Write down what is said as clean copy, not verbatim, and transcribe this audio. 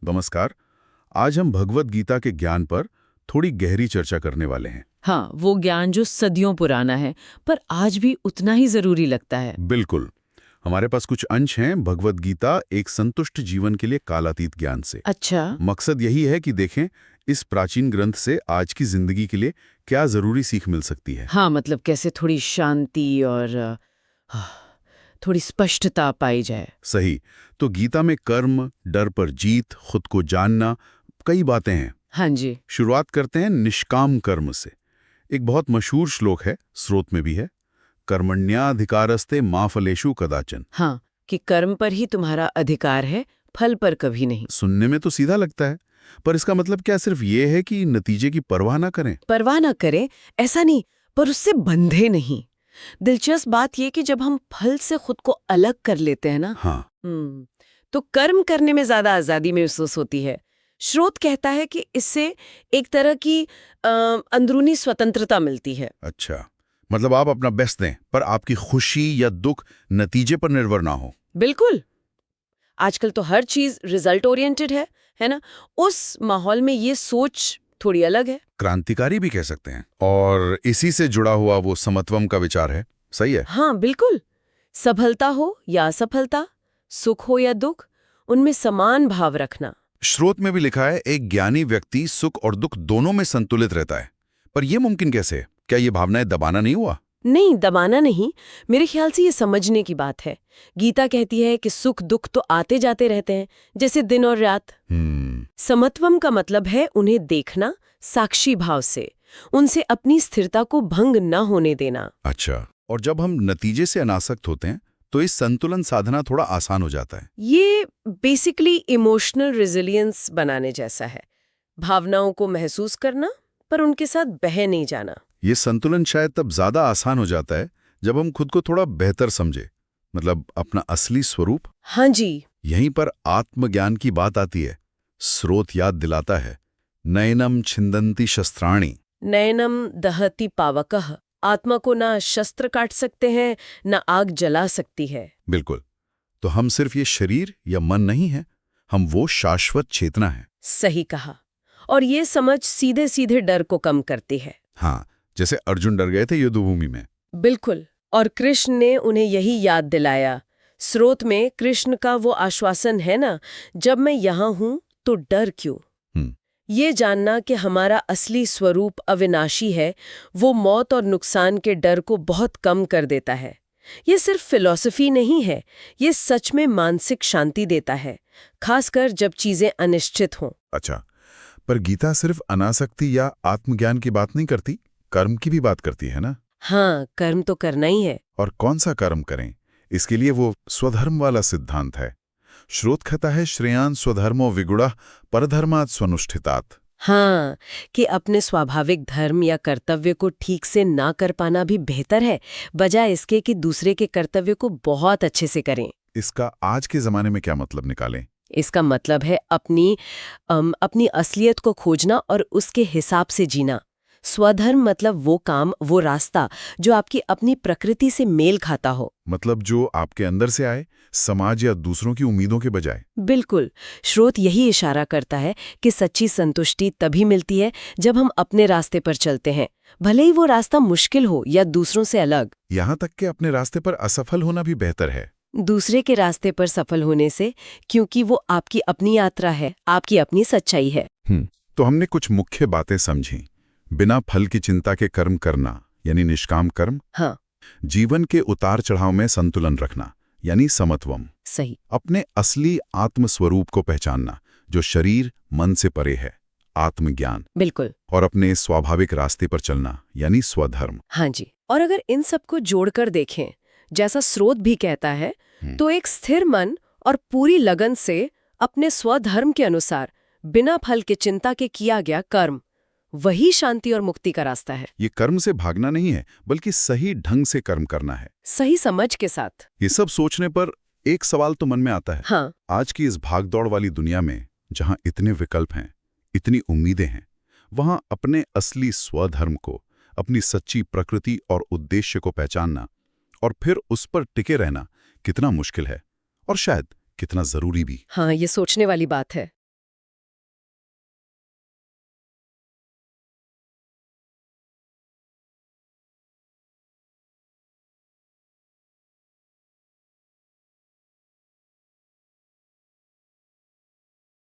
नमस्कार। आज हम भगवत गीता के ज्ञान पर थोड़ी गहरी चर्चा करने वाले हैं। हाँ, वो ज्ञान जो सदियों पुराना है पर आज भी उतना ही जरूरी लगता है। बिल्कुल। हमारे पास कुछ अंश हैं भगवत गीता एक संतुष्ट जीवन के लिए कालातीत ज्ञान से। अच्छा। मकसद यही है कि देखें इस प्राचीन ग्रंथ से आज की जिंदगी के लिए क्या जरूरी सीख मिल सकती है। हाँ, मतलब कैसे थोड़ी शांति और थोड़ी स्पष्टता पाई जाए। सही। तो गीता में कर्म, डर पर जीत, खुद को जानना, कई बातें हैं। हाँ जी। शुरुआत करते हैं निष्काम कर्म से। एक बहुत मशहूर श्लोक है, स्रोत में भी है, कर्मण्याधिकारस्ते मा फलेषु कदाचन। हाँ, कि कर्म पर ही तुम्हारा अधिकार है, फल पर कभी नहीं। सुनने में तो सीधा लगता है, पर इसका मतलब क्या सिर्फ ये है कि नतीजे की परवाह ना करें? परवाह ना करें ऐसा नहीं, पर उससे बंधे नहीं। दिलचस्प बात यह कि जब हम फल से खुद को अलग कर लेते हैं ना, हाँ। तो कर्म करने में ज्यादा आजादी महसूस होती है। स्रोत कहता है कि इससे एक तरह की अंदरूनी स्वतंत्रता मिलती है। अच्छा, मतलब आप अपना बेस्ट दें, पर आपकी खुशी या दुख नतीजे पर निर्भर ना हो। बिल्कुल। आजकल तो हर चीज रिजल्ट ओरिएंटेड है ना। उस माहौल में ये सोच थोड़ी अलग है। क्रांतिकारी भी कह सकते हैं। और इसी से जुड़ा हुआ वो समत्वम का विचार है। सही है। हाँ बिल्कुल। सफलता हो या असफलता, सुख हो या दुख, उनमें समान भाव रखना। स्रोत में भी लिखा है एक ज्ञानी व्यक्ति सुख और दुख दोनों में संतुलित रहता है। पर यह मुमकिन कैसे है? क्या ये भावनाएं दबाना नहीं हुआ? नहीं, दबाना नहीं। मेरे ख्याल से ये समझने की बात है। गीता कहती है कि सुख दुख तो आते जाते रहते हैं, जैसे दिन और रात। समत्वम का मतलब है उन्हें देखना साक्षी भाव से, उनसे अपनी स्थिरता को भंग न होने देना। अच्छा, और जब हम नतीजे से अनासक्त होते हैं तो इस संतुलन साधना थोड़ा आसान हो जाता है। ये बेसिकली इमोशनल रेजिलियंस बनाने जैसा है। भावनाओं को महसूस करना पर उनके साथ बह नहीं जाना। ये संतुलन शायद तब ज्यादा आसान हो जाता है जब हम खुद को थोड़ा बेहतर समझे, मतलब अपना असली स्वरूप। हाँ जी। यहीं पर आत्मज्ञान की बात आती है। स्रोत याद दिलाता है, नयनम छिंदंती शस्त्राणि। नयनम दहति पावकः। आत्मा को ना शस्त्र काट सकते हैं, ना आग जला सकती है। बिल्कुल। तो हम सिर्फ ये शरीर या मन नहीं है, हम वो शाश्वत चेतना है। सही कहा। और ये समझ सीधे सीधे डर को कम करती है। हाँ, जैसे अर्जुन डर गए थे युद्धभूमि में। बिल्कुल। और कृष्ण ने उन्हें यही याद दिलाया। स्रोत में कृष्ण का वो आश्वासन है ना, जब मैं यहाँ हूं तो डर क्यों। ये जानना कि हमारा असली स्वरूप अविनाशी है, वो मौत और नुकसान के डर को बहुत कम कर देता है। ये सिर्फ फिलॉसफी नहीं है, ये सच में मानसिक शांति देता है, खासकर जब चीजें अनिश्चित हों। अच्छा, पर गीता सिर्फ अनासक्ति या आत्मज्ञान की बात नहीं करती, कर्म की भी बात करती है ना? हाँ, कर्म तो करना ही है। और कौन सा कर्म करें, इसके लिए वो स्वधर्म वाला सिद्धांत है। श्रोत कहता है श्रेयान स्वधर्मो विगुणः परधर्मात् स्वनुष्ठितात्। हाँ, कि अपने स्वाभाविक धर्म या कर्तव्य को ठीक से ना कर पाना भी बेहतर है, बजाय इसके कि दूसरे के कर्तव्य को बहुत अच्छे से करें। इसका आज के जमाने में क्या मतलब निकालें? इसका मतलब है अपनी असलियत को खोजना और उसके हिसाब से जीना। स्वधर्म मतलब वो काम, वो रास्ता जो आपकी अपनी प्रकृति से मेल खाता हो। मतलब जो आपके अंदर से आए, समाज या दूसरों की उम्मीदों के बजाय। बिल्कुल। स्रोत यही इशारा करता है कि सच्ची संतुष्टि तभी मिलती है जब हम अपने रास्ते पर चलते हैं, भले ही वो रास्ता मुश्किल हो या दूसरों से अलग। यहाँ तक कि अपने रास्ते पर असफल होना भी बेहतर है दूसरे के रास्ते पर सफल होने से, क्योंकि वो आपकी अपनी यात्रा है, आपकी अपनी सच्चाई है। तो हमने कुछ मुख्य बातें समझी। बिना फल की चिंता के कर्म करना यानी निष्काम कर्म। हाँ। जीवन के उतार चढ़ाव में संतुलन रखना यानी समत्वम। सही। अपने असली आत्म स्वरूप को पहचानना जो शरीर मन से परे है, आत्मज्ञान। बिल्कुल। और अपने स्वाभाविक रास्ते पर चलना यानी स्वधर्म। हाँ जी। और अगर इन सबको जोड़कर देखें, जैसा स्रोत भी कहता है, तो एक स्थिर मन और पूरी लगन से अपने स्वधर्म के अनुसार बिना फल के चिंता के किया गया कर्म, वही शांति और मुक्ति का रास्ता है। ये कर्म से भागना नहीं है, बल्कि सही ढंग से कर्म करना है, सही समझ के साथ। ये सब सोचने पर एक सवाल तो मन में आता है। हाँ। आज की इस भागदौड़ वाली दुनिया में जहां इतने विकल्प हैं, इतनी उम्मीदें हैं, वहां अपने असली स्वधर्म को, अपनी सच्ची प्रकृति और उद्देश्य को पहचानना और फिर उस पर टिके रहना कितना मुश्किल है और शायद कितना जरूरी भी। हाँ, ये सोचने वाली बात है।